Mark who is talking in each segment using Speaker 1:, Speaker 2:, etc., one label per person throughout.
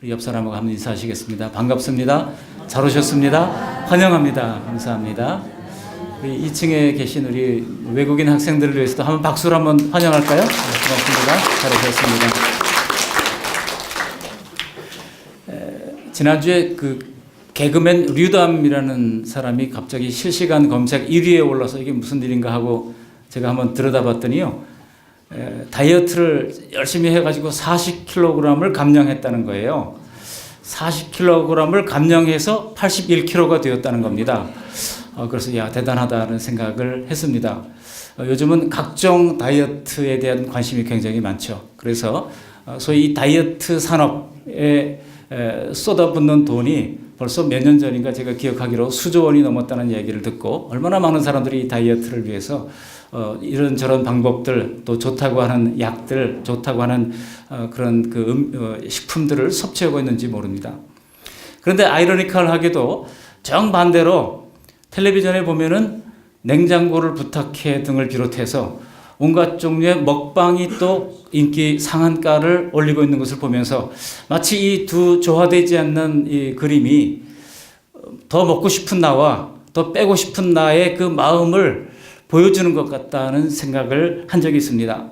Speaker 1: 우리 옆 사람하고 한번 인사하시겠습니다. 반갑습니다. 잘 오셨습니다. 환영합니다. 감사합니다. 우리 2층에 계신 우리 외국인 학생들을 위해서도 한번 박수로 한번 환영할까요? 네, 고맙습니다. 잘 오셨습니다. 지난주에 그 개그맨 류담이라는 사람이 갑자기 실시간 검색 1위에 올라서 이게 무슨 일인가 하고 제가 한번 들여다봤더니요, 다이어트를 열심히 해가지고 40kg을 감량했다는 거예요. 40kg을 감량해서 81kg가 되었다는 겁니다. 그래서 야, 대단하다는 생각을 했습니다. 요즘은 각종 다이어트에 대한 관심이 굉장히 많죠. 그래서 소위 이 다이어트 산업에 쏟아붓는 돈이 벌써 몇 년 전인가 제가 기억하기로 수조 원이 넘었다는 얘기를 듣고, 얼마나 많은 사람들이 이 다이어트를 위해서 이런저런 방법들, 또 좋다고 하는 약들, 좋다고 하는 그런 식품들을 섭취하고 있는지 모릅니다. 그런데 아이러니컬하게도 정반대로 텔레비전에 보면은 냉장고를 부탁해 등을 비롯해서 온갖 종류의 먹방이 또 인기 상한가를 올리고 있는 것을 보면서 마치 이 두 조화되지 않는 이 그림이 더 먹고 싶은 나와 더 빼고 싶은 나의 그 마음을 보여주는 것 같다는 생각을 한 적이 있습니다.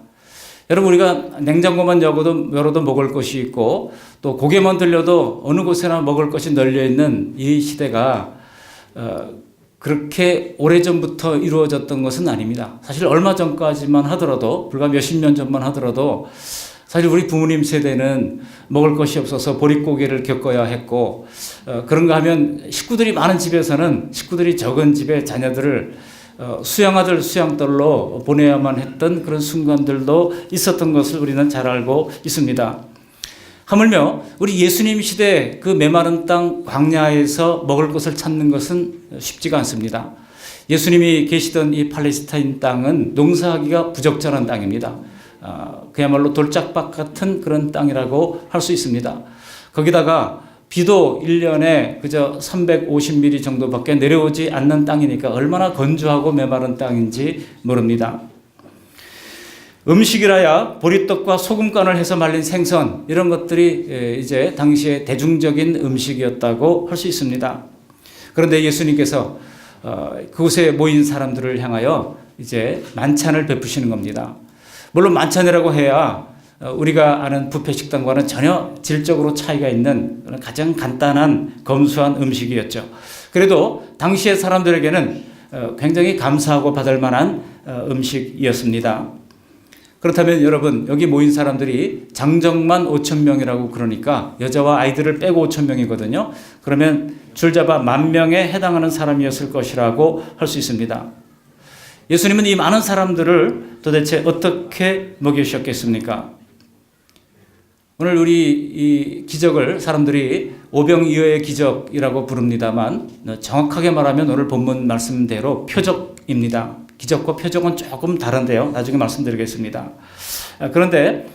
Speaker 1: 여러분, 우리가 냉장고만 열어도 먹을 것이 있고 또 고개만 들려도 어느 곳에나 먹을 것이 널려 있는 이 시대가 그렇게 오래전부터 이루어졌던 것은 아닙니다. 사실 얼마 전까지만 하더라도, 불과 몇십 년 전만 하더라도 사실 우리 부모님 세대는 먹을 것이 없어서 보릿고개를 겪어야 했고, 그런가 하면 식구들이 많은 집에서는 식구들이 적은 집에 자녀들을 수양아들 수양딸로 보내야만 했던 그런 순간들도 있었던 것을 우리는 잘 알고 있습니다. 하물며 우리 예수님 시대 그 메마른 땅 광야에서 먹을 것을 찾는 것은 쉽지가 않습니다. 예수님이 계시던 이 팔레스타인 땅은 농사하기가 부적절한 땅입니다. 그야말로 돌짝밭 같은 그런 땅이라고 할 수 있습니다. 거기다가 비도 1년에 그저 350mm 정도밖에 내려오지 않는 땅이니까 얼마나 건조하고 메마른 땅인지 모릅니다. 음식이라야 보리떡과 소금간을 해서 말린 생선, 이런 것들이 이제 당시에 대중적인 음식이었다고 할 수 있습니다. 그런데 예수님께서 그곳에 모인 사람들을 향하여 이제 만찬을 베푸시는 겁니다. 물론 만찬이라고 해야 우리가 아는 뷔페 식당과는 전혀 질적으로 차이가 있는 가장 간단한 검소한 음식이었죠. 그래도 당시의 사람들에게는 굉장히 감사하고 받을 만한 음식이었습니다. 그렇다면 여러분, 여기 모인 사람들이 장정만 5,000명이라고 그러니까 여자와 아이들을 빼고 5,000명이거든요. 그러면 줄잡아 10,000명에 해당하는 사람이었을 것이라고 할 수 있습니다. 예수님은 이 많은 사람들을 도대체 어떻게 먹이셨겠습니까? 오늘 우리 이 기적을 사람들이 오병이어의 기적이라고 부릅니다만, 정확하게 말하면 오늘 본문 말씀대로 표적입니다. 기적과 표적은 조금 다른데요. 나중에 말씀드리겠습니다. 그런데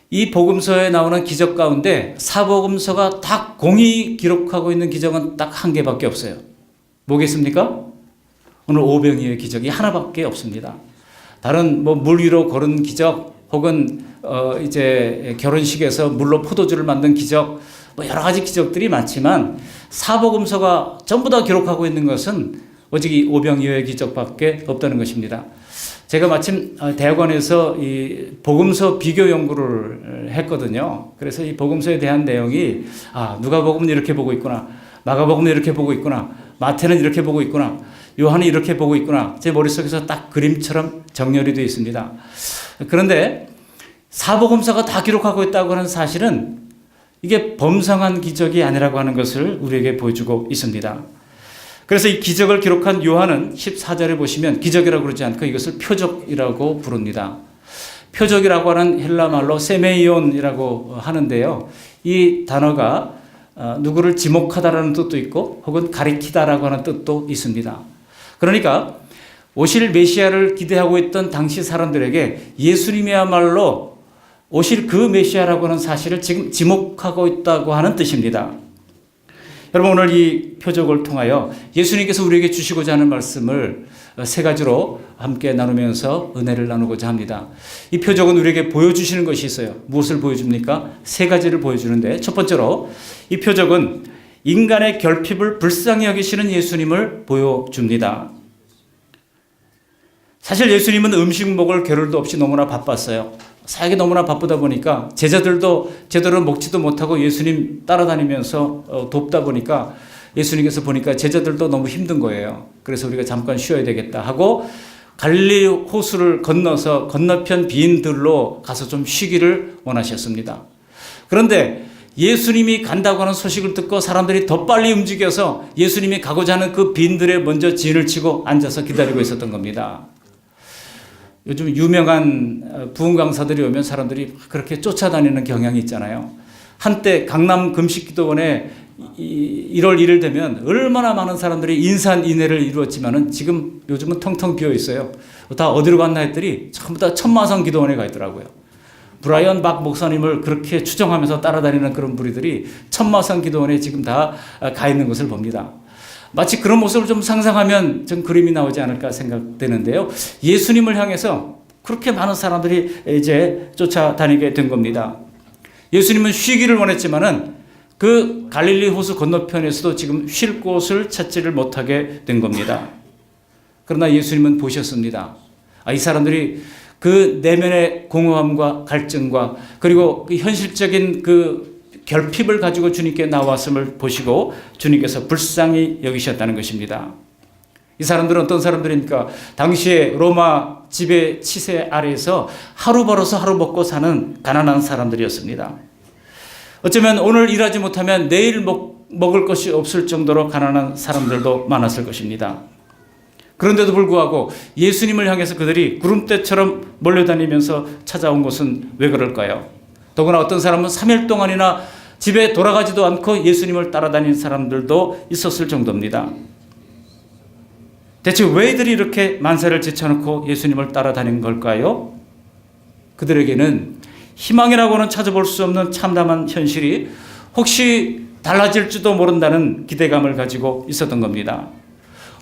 Speaker 1: 이 복음서에 나오는 기적 가운데 사복음서가 딱 공히 기록하고 있는 기적은 딱 한 개밖에 없어요. 뭐겠습니까? 오늘 오병이어의 기적이 하나밖에 없습니다. 다른 물 위로 걸은 기적, 혹은 이제 결혼식에서 물로 포도주를 만든 기적, 여러 가지 기적들이 많지만 사복음서가 전부 다 기록하고 있는 것은 오직 이 오병이어의 기적밖에 없다는 것입니다. 제가 마침 대학원에서 이 복음서 비교 연구를 했거든요. 그래서 이 복음서에 대한 내용이 누가복음은 이렇게 보고 있구나, 마가복음은 이렇게 보고 있구나, 마태는 이렇게 보고 있구나, 요한은 이렇게 보고 있구나, 제 머릿속에서 딱 그림처럼 정렬이 되어 있습니다. 그런데 사복음서가 다 기록하고 있다고 하는 사실은 이게 범상한 기적이 아니라고 하는 것을 우리에게 보여주고 있습니다. 그래서 이 기적을 기록한 요한은 14절에 보시면 기적이라고 그러지 않고 이것을 표적이라고 부릅니다. 표적이라고 하는 헬라 말로 세메이온이라고 하는데요. 이 단어가 누구를 지목하다라는 뜻도 있고 혹은 가리키다라고 하는 뜻도 있습니다. 그러니까 오실 메시아를 기대하고 있던 당시 사람들에게 예수님이야말로 오실 그 메시아라고 하는 사실을 지금 지목하고 있다고 하는 뜻입니다. 여러분, 오늘 이 표적을 통하여 예수님께서 우리에게 주시고자 하는 말씀을 세 가지로 함께 나누면서 은혜를 나누고자 합니다. 이 표적은 우리에게 보여주시는 것이 있어요. 무엇을 보여줍니까? 세 가지를 보여주는데, 첫 번째로 이 표적은 인간의 결핍을 불쌍히 여기시는 예수님을 보여줍니다. 사실 예수님은 음식 먹을 겨를도 없이 너무나 바빴어요. 사역이 너무나 바쁘다 보니까 제자들도 제대로 먹지도 못하고 예수님 따라다니면서 돕다 보니까 예수님께서 보니까 제자들도 너무 힘든 거예요. 그래서 우리가 잠깐 쉬어야 되겠다 하고 갈릴리 호수를 건너서 건너편 빈들로 가서 좀 쉬기를 원하셨습니다. 그런데 예수님이 간다고 하는 소식을 듣고 사람들이 더 빨리 움직여서 예수님이 가고자 하는 그 빈들에 먼저 진을 치고 앉아서 기다리고 있었던 겁니다. 요즘 유명한 부흥 강사들이 오면 사람들이 그렇게 쫓아다니는 경향이 있잖아요. 한때 강남 금식기도원에 1월 1일 되면 얼마나 많은 사람들이 인산인해를 이루었지만은 지금 요즘은 텅텅 비어 있어요. 다 어디로 갔나 했더니 전부 다 천마성 기도원에 가 있더라고요. 브라이언 박 목사님을 그렇게 추정하면서 따라다니는 그런 무리들이 천마성 기도원에 지금 다 가 있는 것을 봅니다. 마치 그런 모습을 좀 상상하면 좀 그림이 나오지 않을까 생각되는데요. 예수님을 향해서 그렇게 많은 사람들이 이제 쫓아다니게 된 겁니다. 예수님은 쉬기를 원했지만은 그 갈릴리 호수 건너편에서도 지금 쉴 곳을 찾지를 못하게 된 겁니다. 그러나 예수님은 보셨습니다. 이 사람들이 그 내면의 공허함과 갈증과 그리고 그 현실적인 그 결핍을 가지고 주님께 나왔음을 보시고 주님께서 불쌍히 여기셨다는 것입니다. 이 사람들은 어떤 사람들입니까? 당시에 로마 지배 치세 아래에서 하루 벌어서 하루 먹고 사는 가난한 사람들이었습니다. 어쩌면 오늘 일하지 못하면 내일 먹을 것이 없을 정도로 가난한 사람들도 많았을 것입니다. 그런데도 불구하고 예수님을 향해서 그들이 구름대처럼 몰려다니면서 찾아온 것은 왜 그럴까요? 더구나 어떤 사람은 3일 동안이나 집에 돌아가지도 않고 예수님을 따라다니는 사람들도 있었을 정도입니다. 대체 왜 이들이 이렇게 만세를 제쳐놓고 예수님을 따라다닌 걸까요? 그들에게는 희망이라고는 찾아볼 수 없는 참담한 현실이 혹시 달라질지도 모른다는 기대감을 가지고 있었던 겁니다.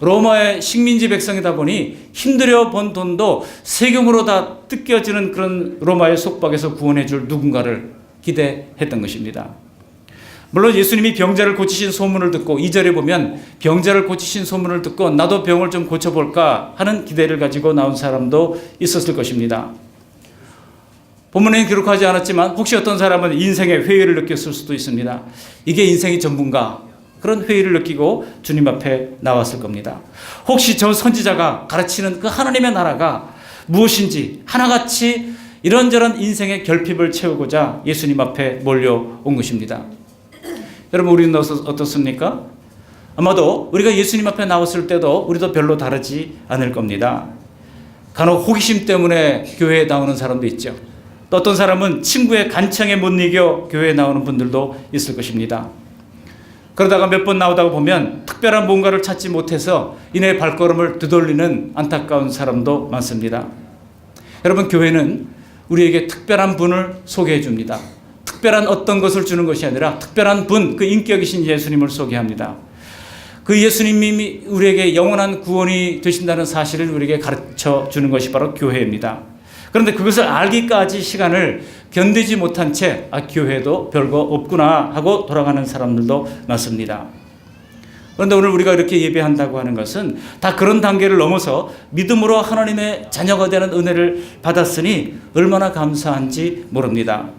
Speaker 1: 로마의 식민지 백성이다 보니 힘들여 번 돈도 세금으로 다 뜯겨지는 그런 로마의 속박에서 구원해 줄 누군가를 기대했던 것입니다. 물론 예수님이 병자를 고치신 소문을 듣고 2절에 보면 병자를 고치신 소문을 듣고 나도 병을 좀 고쳐볼까 하는 기대를 가지고 나온 사람도 있었을 것입니다. 본문에는 기록하지 않았지만 혹시 어떤 사람은 인생의 회의를 느꼈을 수도 있습니다. 이게 인생이 전부인가? 그런 회의를 느끼고 주님 앞에 나왔을 겁니다. 혹시 저 선지자가 가르치는 그 하나님의 나라가 무엇인지 하나같이 이런저런 인생의 결핍을 채우고자 예수님 앞에 몰려온 것입니다. 여러분, 우리는 어떻습니까? 아마도 우리가 예수님 앞에 나왔을 때도 우리도 별로 다르지 않을 겁니다. 간혹 호기심 때문에 교회에 나오는 사람도 있죠. 또 어떤 사람은 친구의 간청에 못 이겨 교회에 나오는 분들도 있을 것입니다. 그러다가 몇 번 나오다가 보면 특별한 뭔가를 찾지 못해서 이내 발걸음을 되돌리는 안타까운 사람도 많습니다. 여러분, 교회는 우리에게 특별한 분을 소개해 줍니다. 특별한 어떤 것을 주는 것이 아니라 특별한 분, 그 인격이신 예수님을 소개합니다. 그 예수님이 우리에게 영원한 구원이 되신다는 사실을 우리에게 가르쳐 주는 것이 바로 교회입니다. 그런데 그것을 알기까지 시간을 견디지 못한 채 교회도 별거 없구나 하고 돌아가는 사람들도 많습니다. 그런데 오늘 우리가 이렇게 예배한다고 하는 것은 다 그런 단계를 넘어서 믿음으로 하나님의 자녀가 되는 은혜를 받았으니 얼마나 감사한지 모릅니다.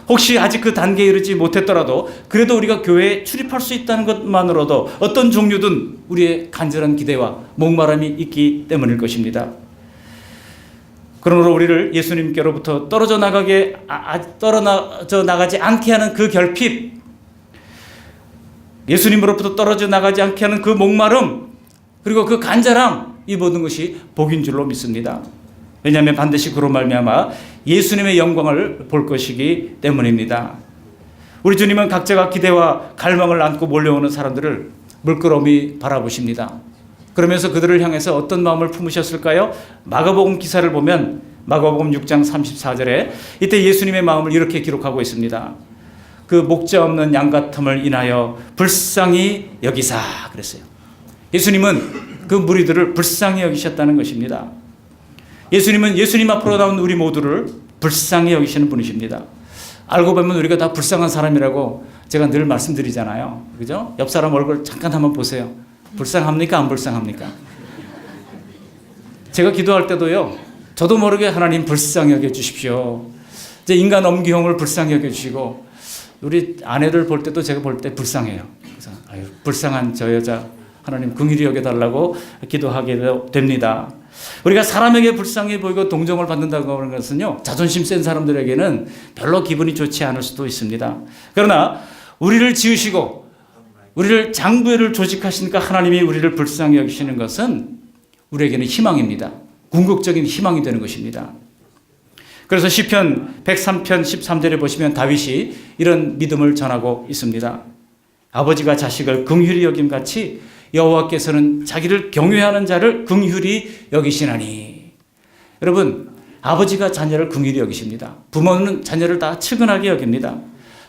Speaker 1: 혹시 아직 그 단계에 이르지 못했더라도 그래도 우리가 교회에 출입할 수 있다는 것만으로도 어떤 종류든 우리의 간절한 기대와 목마름이 있기 때문일 것입니다. 그러므로 우리를 예수님께로부터 떨어져 나가지 않게 하는 그 결핍, 예수님으로부터 떨어져 나가지 않게 하는 그 목마름, 그리고 그 간절함, 이 모든 것이 복인 줄로 믿습니다. 왜냐하면 반드시 그로 말미암아 예수님의 영광을 볼 것이기 때문입니다. 우리 주님은 각자가 기대와 갈망을 안고 몰려오는 사람들을 물끄러미 바라보십니다. 그러면서 그들을 향해서 어떤 마음을 품으셨을까요? 마가복음 기사를 보면 마가복음 6장 34절에 이때 예수님의 마음을 이렇게 기록하고 있습니다. 그 목자 없는 양 같음을 인하여 불쌍히 여기사 그랬어요. 예수님은 그 무리들을 불쌍히 여기셨다는 것입니다. 예수님은 예수님 앞으로 나온 우리 모두를 불쌍히 여기시는 분이십니다. 알고 보면 우리가 다 불쌍한 사람이라고 제가 늘 말씀드리잖아요. 그죠? 옆 사람 얼굴 잠깐 한번 보세요. 불쌍합니까? 안 불쌍합니까? 제가 기도할 때도요, 저도 모르게 하나님 불쌍히 여겨 주십시오. 이제 인간 엄기형을 불쌍히 여겨 주시고, 우리 아내를 볼 때도 제가 볼 때 불쌍해요. 그래서 아유, 불쌍한 저 여자 하나님 긍휼히 여겨 달라고 기도하게 됩니다. 우리가 사람에게 불쌍해 보이고 동정을 받는다고 하는 것은요, 자존심 센 사람들에게는 별로 기분이 좋지 않을 수도 있습니다. 그러나 우리를 지으시고 우리를 장부를 조직하시니까 하나님이 우리를 불쌍히 여기시는 것은 우리에게는 희망입니다. 궁극적인 희망이 되는 것입니다. 그래서 시편 103편 13절에 보시면 다윗이 이런 믿음을 전하고 있습니다. 아버지가 자식을 긍휼히 여김같이 여호와께서는 자기를 경외하는 자를 긍휼히 여기시나니. 여러분, 아버지가 자녀를 긍휼히 여기십니다. 부모는 자녀를 다 측은하게 여깁니다.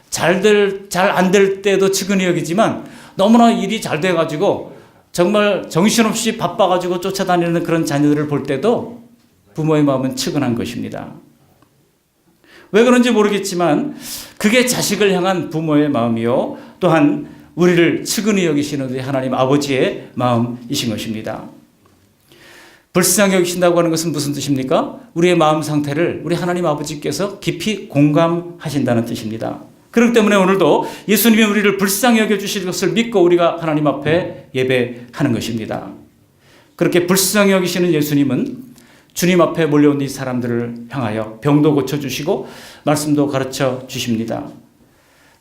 Speaker 1: 잘 안 될 때도 측은히 여기지만 너무나 일이 잘 돼가지고 정말 정신없이 바빠가지고 쫓아다니는 그런 자녀들을 볼 때도 부모의 마음은 측은한 것입니다. 왜 그런지 모르겠지만 그게 자식을 향한 부모의 마음이요, 또한 우리를 측은히 여기시는 우리 하나님 아버지의 마음이신 것입니다. 불쌍히 여기신다고 하는 것은 무슨 뜻입니까? 우리의 마음 상태를 우리 하나님 아버지께서 깊이 공감하신다는 뜻입니다. 그렇기 때문에 오늘도 예수님이 우리를 불쌍히 여겨주실 것을 믿고 우리가 하나님 앞에 예배하는 것입니다. 그렇게 불쌍히 여기시는 예수님은 주님 앞에 몰려온 이 사람들을 향하여 병도 고쳐주시고 말씀도 가르쳐 주십니다.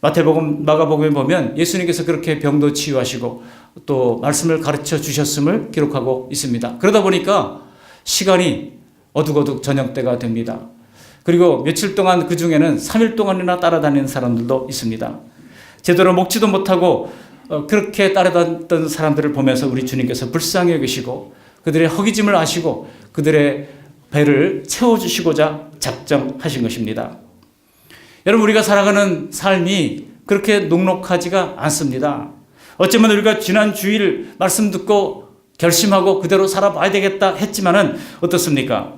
Speaker 1: 마태복음, 마가복음에 보면 예수님께서 그렇게 병도 치유하시고 또 말씀을 가르쳐 주셨음을 기록하고 있습니다. 그러다 보니까 시간이 어둑어둑 저녁 때가 됩니다. 그리고 며칠 동안 그 중에는 3일 동안이나 따라다니는 사람들도 있습니다. 제대로 먹지도 못하고 그렇게 따라다녔던 사람들을 보면서 우리 주님께서 불쌍히 여기시고 그들의 허기짐을 아시고 그들의 배를 채워주시고자 작정하신 것입니다. 여러분, 우리가 살아가는 삶이 그렇게 녹록하지가 않습니다. 어쩌면 우리가 지난 주일 말씀 듣고 결심하고 그대로 살아봐야 되겠다 했지만은 어떻습니까?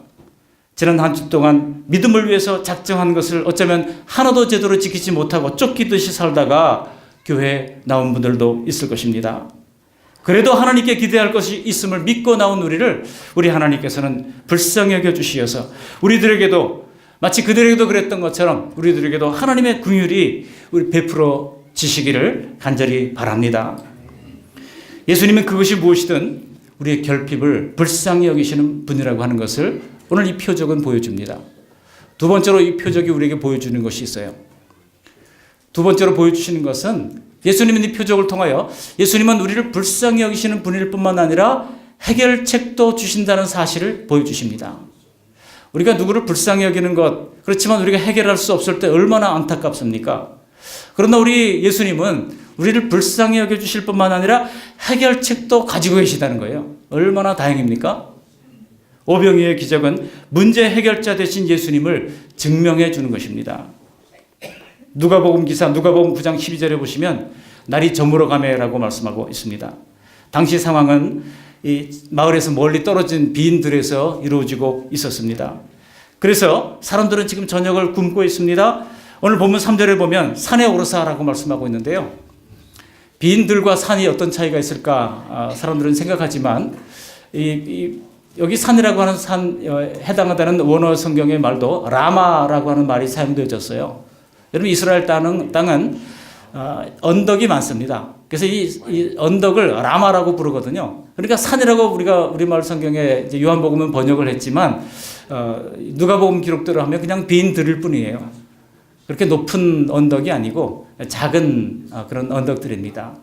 Speaker 1: 지난 한 주 동안 믿음을 위해서 작정한 것을 어쩌면 하나도 제대로 지키지 못하고 쫓기듯이 살다가 교회에 나온 분들도 있을 것입니다. 그래도 하나님께 기대할 것이 있음을 믿고 나온 우리 하나님께서는 불쌍히 여겨주시어서 우리들에게도 마치 그들에게도 그랬던 것처럼 우리들에게도 하나님의 긍휼이 우리 베풀어 지시기를 간절히 바랍니다. 예수님은 그것이 무엇이든 우리의 결핍을 불쌍히 여기시는 분이라고 하는 것을 오늘 이 표적은 보여줍니다. 두 번째로 이 표적이 우리에게 보여주는 것이 있어요. 두 번째로 보여주시는 것은 예수님은 이 표적을 통하여 예수님은 우리를 불쌍히 여기시는 분일 뿐만 아니라 해결책도 주신다는 사실을 보여주십니다. 우리가 누구를 불쌍히 여기는 것, 그렇지만 우리가 해결할 수 없을 때 얼마나 안타깝습니까? 그러나 우리 예수님은 우리를 불쌍히 여겨주실 뿐만 아니라 해결책도 가지고 계시다는 거예요. 얼마나 다행입니까? 오병이어의 기적은 문제 해결자 되신 예수님을 증명해 주는 것입니다. 누가복음 9장 12절에 보시면 날이 저물어 가매라고 말씀하고 있습니다. 당시 상황은 이 마을에서 멀리 떨어진 비인들에서 이루어지고 있었습니다. 그래서 사람들은 지금 저녁을 굶고 있습니다. 오늘 본문 3절에 보면 산에 오르사라고 말씀하고 있는데요. 비인들과 산이 어떤 차이가 있을까 사람들은 생각하지만 여기 산이라고 하는 해당하다는 원어 성경의 말도 라마라고 하는 말이 사용되어졌어요. 여러분, 이스라엘 땅은 언덕이 많습니다. 그래서 이 언덕을 라마라고 부르거든요. 그러니까 산이라고 우리가 우리말 성경에 요한복음은 번역을 했지만 누가복음 기록대로 하면 그냥 빈 들일 뿐이에요. 그렇게 높은 언덕이 아니고 작은 그런 언덕들입니다.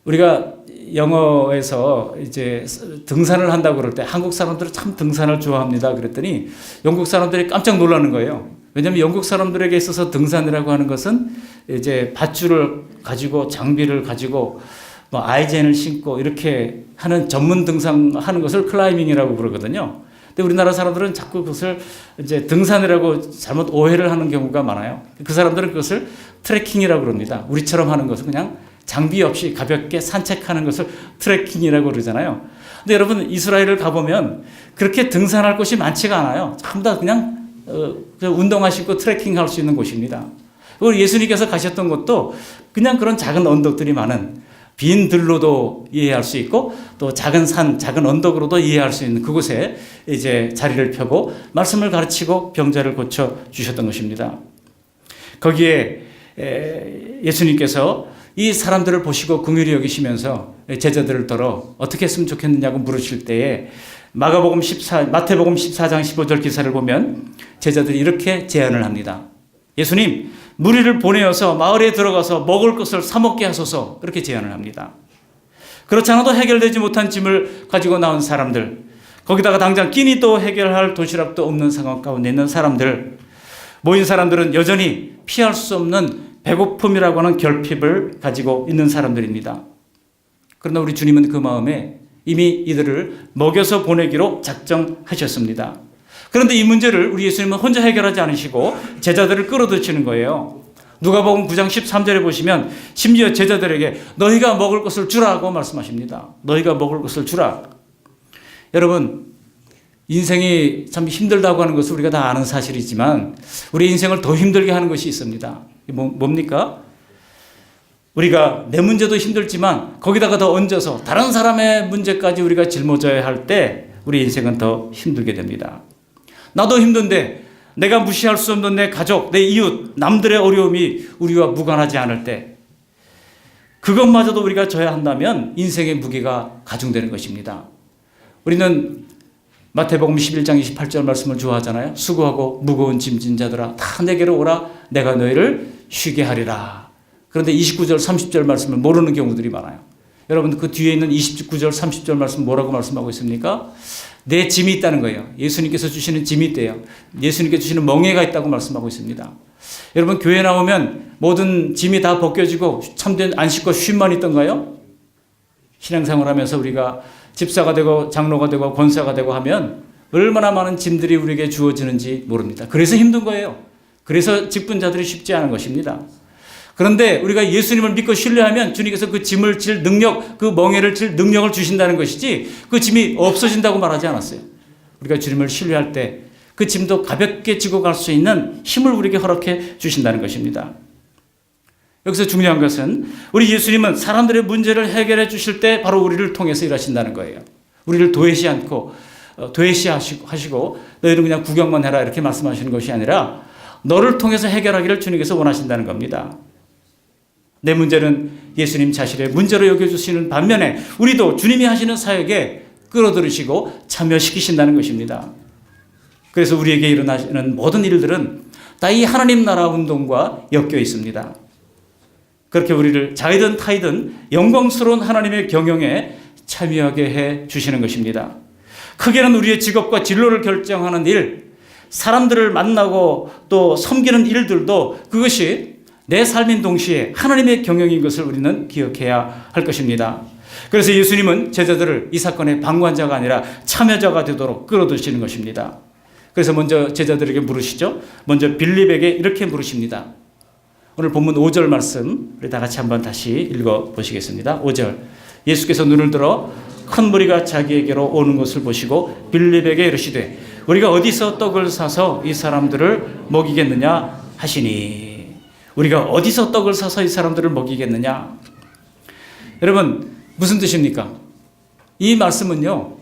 Speaker 1: 우리가 영어에서 이제 등산을 한다고 그럴 때 한국 사람들은 참 등산을 좋아합니다. 그랬더니 영국 사람들이 깜짝 놀라는 거예요. 왜냐하면 영국 사람들에게 있어서 등산이라고 하는 것은 이제 밧줄을 가지고 장비를 가지고 뭐 아이젠을 신고 이렇게 하는 전문 등산하는 것을 클라이밍이라고 부르거든요. 근데 우리나라 사람들은 자꾸 그것을 이제 등산이라고 잘못 오해를 하는 경우가 많아요. 그 사람들은 그것을 트레킹이라고 그럽니다. 우리처럼 하는 것은 그냥 장비 없이 가볍게 산책하는 것을 트레킹이라고 그러잖아요. 근데 여러분 이스라엘을 가보면 그렇게 등산할 곳이 많지가 않아요. 전부 다 그냥 운동하시고 트레킹할 수 있는 곳입니다. 그리고 예수님께서 가셨던 곳도 그냥 그런 작은 언덕들이 많은 빈 들로도 이해할 수 있고 또 작은 산, 작은 언덕으로도 이해할 수 있는 그곳에 이제 자리를 펴고 말씀을 가르치고 병자를 고쳐 주셨던 것입니다. 거기에 예수님께서 이 사람들을 보시고 긍휼히 여기시면서 제자들을 더러 어떻게 했으면 좋겠느냐고 물으실 때에 마태복음 14장 15절 기사를 보면 제자들이 이렇게 제안을 합니다. 예수님, 무리를 보내어서 마을에 들어가서 먹을 것을 사 먹게 하소서. 그렇게 제안을 합니다. 그렇지 않아도 해결되지 못한 짐을 가지고 나온 사람들, 거기다가 당장 끼니도 해결할 도시락도 없는 상황 가운데 있는 사람들, 모인 사람들은 여전히 피할 수 없는 배고픔이라고 하는 결핍을 가지고 있는 사람들입니다. 그러나 우리 주님은 그 마음에 이미 이들을 먹여서 보내기로 작정하셨습니다. 그런데 이 문제를 우리 예수님은 혼자 해결하지 않으시고 제자들을 끌어들이시는 거예요. 누가복음 9장 13절에 보시면 심지어 제자들에게 너희가 먹을 것을 주라고 말씀하십니다. 너희가 먹을 것을 주라. 여러분, 인생이 참 힘들다고 하는 것을 우리가 다 아는 사실이지만 우리 인생을 더 힘들게 하는 것이 있습니다. 뭡니까? 우리가 내 문제도 힘들지만 거기다가 더 얹어서 다른 사람의 문제까지 우리가 짊어져야 할 때 우리 인생은 더 힘들게 됩니다. 나도 힘든데 내가 무시할 수 없는 내 가족, 내 이웃, 남들의 어려움이 우리와 무관하지 않을 때 그것마저도 우리가 져야 한다면 인생의 무게가 가중되는 것입니다. 우리는 마태복음 11장 28절 말씀을 좋아하잖아요. 수고하고 무거운 짐진 자들아 다 내게로 오라 내가 너희를 쉬게 하리라. 그런데 29절 30절 말씀을 모르는 경우들이 많아요. 여러분 그 뒤에 있는 29절 30절 말씀 뭐라고 말씀하고 있습니까? 내 짐이 있다는 거예요. 예수님께서 주시는 짐이 있대요. 예수님께서 주시는 멍에가 있다고 말씀하고 있습니다. 여러분 교회 나오면 모든 짐이 다 벗겨지고 참된 안식과 쉼만 있던가요? 신앙생활 하면서 우리가 집사가 되고 장로가 되고 권사가 되고 하면 얼마나 많은 짐들이 우리에게 주어지는지 모릅니다. 그래서 힘든 거예요. 그래서 직분자들이 쉽지 않은 것입니다. 그런데 우리가 예수님을 믿고 신뢰하면 주님께서 그 짐을 질 능력, 그 멍에를 질 능력을 주신다는 것이지 그 짐이 없어진다고 말하지 않았어요. 우리가 주님을 신뢰할 때 그 짐도 가볍게 지고 갈 수 있는 힘을 우리에게 허락해 주신다는 것입니다. 여기서 중요한 것은 우리 예수님은 사람들의 문제를 해결해 주실 때 바로 우리를 통해서 일하신다는 거예요. 우리를 도외시하시고 너희는 그냥 구경만 해라 이렇게 말씀하시는 것이 아니라 너를 통해서 해결하기를 주님께서 원하신다는 겁니다. 내 문제는 예수님 자신의 문제로 여겨주시는 반면에 우리도 주님이 하시는 사역에 끌어들이시고 참여시키신다는 것입니다. 그래서 우리에게 일어나시는 모든 일들은 다 이 하나님 나라 운동과 엮여 있습니다. 그렇게 우리를 자이든 타이든 영광스러운 하나님의 경영에 참여하게 해 주시는 것입니다. 크게는 우리의 직업과 진로를 결정하는 일, 사람들을 만나고 또 섬기는 일들도 그것이 내 삶인 동시에 하나님의 경영인 것을 우리는 기억해야 할 것입니다. 그래서 예수님은 제자들을 이 사건의 방관자가 아니라 참여자가 되도록 끌어들이시는 것입니다. 그래서 먼저 제자들에게 물으시죠. 먼저 빌립에게 이렇게 물으십니다. 오늘 본문 5절 말씀 우리 다 같이 한번 다시 읽어보시겠습니다. 5절 예수께서 눈을 들어 큰 무리가 자기에게로 오는 것을 보시고 빌립에게 이르시되 우리가 어디서 떡을 사서 이 사람들을 먹이겠느냐 하시니. 우리가 어디서 떡을 사서 이 사람들을 먹이겠느냐. 여러분 무슨 뜻입니까? 이 말씀은요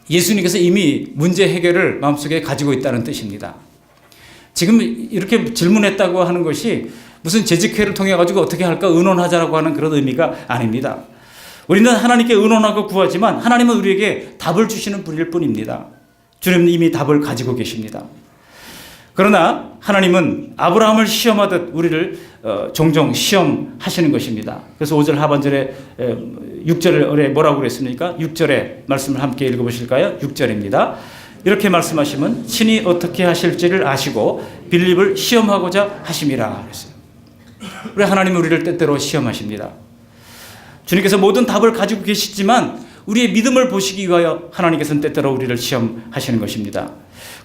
Speaker 1: 예수님께서 이미 문제 해결을 마음속에 가지고 있다는 뜻입니다. 지금 이렇게 질문했다고 하는 것이 무슨 재직회를 통해 가지고 어떻게 할까 의논하자라고 하는 그런 의미가 아닙니다. 우리는 하나님께 의논하고 구하지만 하나님은 우리에게 답을 주시는 분일 뿐입니다. 주님은 이미 답을 가지고 계십니다. 그러나 하나님은 아브라함을 시험하듯 우리를 종종 시험하시는 것입니다. 그래서 5절 하반절에 6절에 뭐라고 그랬습니까? 6절에 말씀을 함께 읽어보실까요? 6절입니다. 이렇게 말씀하시면 친히 어떻게 하실지를 아시고 빌립을 시험하고자 하심이라 그랬어요. 우리 하나님은 우리를 때때로 시험하십니다. 주님께서 모든 답을 가지고 계시지만 우리의 믿음을 보시기 위하여 하나님께서는 때때로 우리를 시험하시는 것입니다.